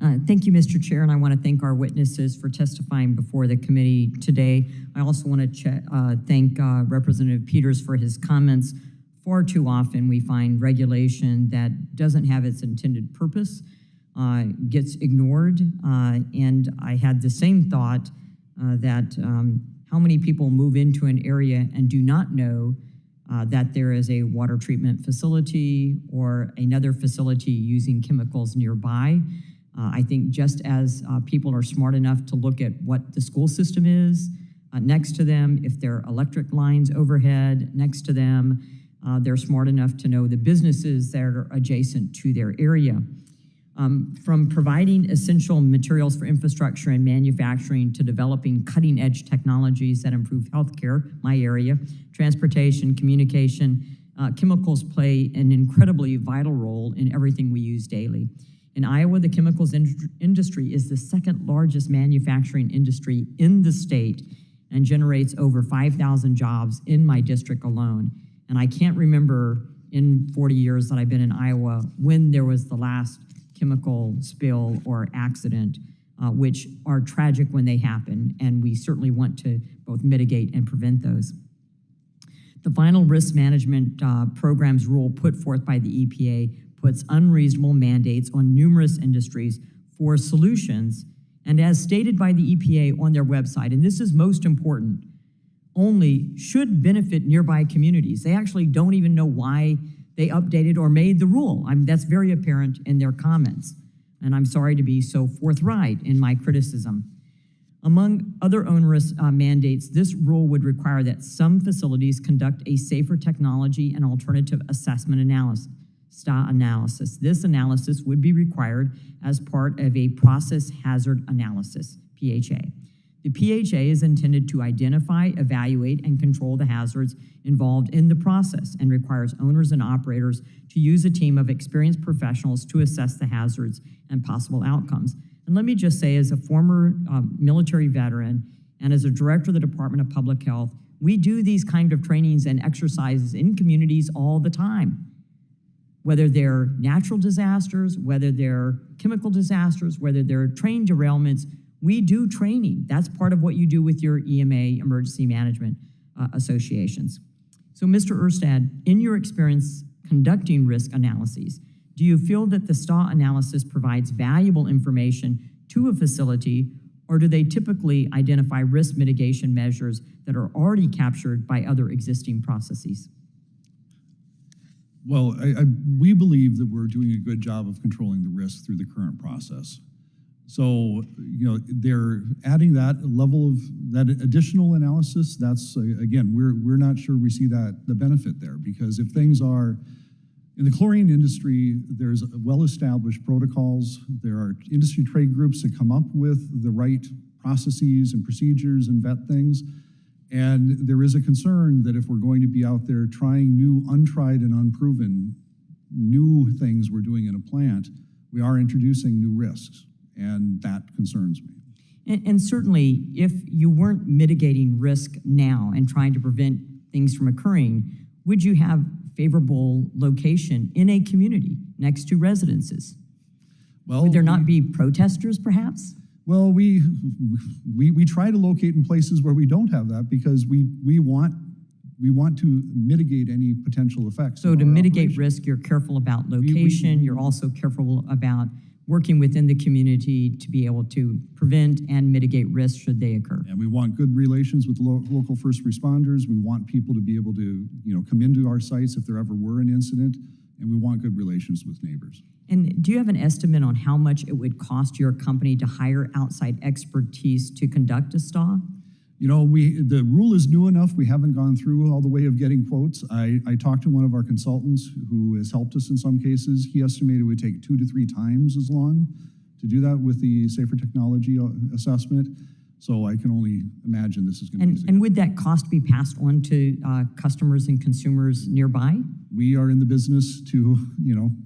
Thank you, Mr. Chair, and I want to thank our witnesses for testifying before the committee today. I also want to thank Representative Peters for his comments. Far too often we find regulation that doesn't have its intended purpose, gets ignored, and I had the same thought that how many people move into an area and do not know that there is a water treatment facility or another facility using chemicals nearby. I think just as people are smart enough to look at what the school system is next to them, if there are electric lines overhead next to them, they're smart enough to know the businesses that are adjacent to their area. From providing essential materials for infrastructure and manufacturing to developing cutting-edge technologies that improve healthcare, my area, transportation, communication, chemicals play an incredibly vital role in everything we use daily. In Iowa, the chemicals industry is the second largest manufacturing industry in the state and generates over 5,000 jobs in my district alone. And I can't remember in 40 years that I've been in Iowa when there was the last chemical spill or accident, which are tragic when they happen, and we certainly want to both mitigate and prevent those. The final risk management programs rule put forth by the EPA puts unreasonable mandates on numerous industries for solutions, and as stated by the EPA on their website, and this is most important, only should benefit nearby communities. They actually don't even know why they updated or made the rule. That's very apparent in their comments, and I'm sorry to be so forthright in my criticism. Among other onerous mandates, this rule would require that some facilities conduct a safer technology and alternative assessment analysis, STA analysis. This analysis would be required as part of a process hazard analysis, PHA. The PHA is intended to identify, evaluate, and control the hazards involved in the process and requires owners and operators to use a team of experienced professionals to assess the hazards and possible outcomes. And let me just say, as a former military veteran and as a director of the Department of Public Health, we do these kind of trainings and exercises in communities all the time. Whether they're natural disasters, whether they're chemical disasters, whether they're train derailments, we do training. That's part of what you do with your EMA, emergency management associations. So Mr. Erstad, in your experience conducting risk analyses, do you feel that the STA analysis provides valuable information to a facility, or do they typically identify risk mitigation measures that are already captured by other existing processes? Well, we believe that we're doing a good job of controlling the risk through the current process. So, they're adding that level of that additional analysis. That's again, we're not sure we see the benefit there, because if things are in the chlorine industry, there's well-established protocols. There are industry trade groups that come up with the right processes and procedures and vet things. And there is a concern that if we're going to be out there trying new, untried and unproven new things we're doing in a plant, we are introducing new risks, and that concerns me. And certainly, if you weren't mitigating risk now and trying to prevent things from occurring, would you have favorable location in a community next to residences? Well, would there not be protesters, perhaps? Well, we try to locate in places where we don't have that, because we want to mitigate any potential effects. So to mitigate risk, you're careful about location. You're also careful about working within the community to be able to prevent and mitigate risks should they occur. And we want good relations with local first responders. We want people to be able to come into our sites if there ever were an incident, and we want good relations with neighbors. And do you have an estimate on how much it would cost your company to hire outside expertise to conduct a STA? The rule is new enough. We haven't gone through all the way of getting quotes. I talked to one of our consultants who has helped us in some cases. He estimated it would take 2 to 3 times as long to do that with the safer technology assessment. So I can only imagine this is going to be significant. And would that cost be passed on to customers and consumers nearby? We are in the business to,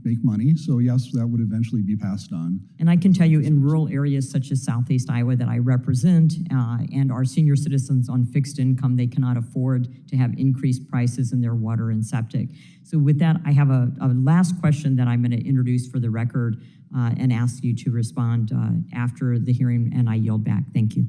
make money. So yes, that would eventually be passed on. And I can tell you, in rural areas such as Southeast Iowa that I represent, and our senior citizens on fixed income, they cannot afford to have increased prices in their water and septic. So with that, I have a last question that I'm going to introduce for the record. and ask you to respond after the hearing, and I yield back. Thank you.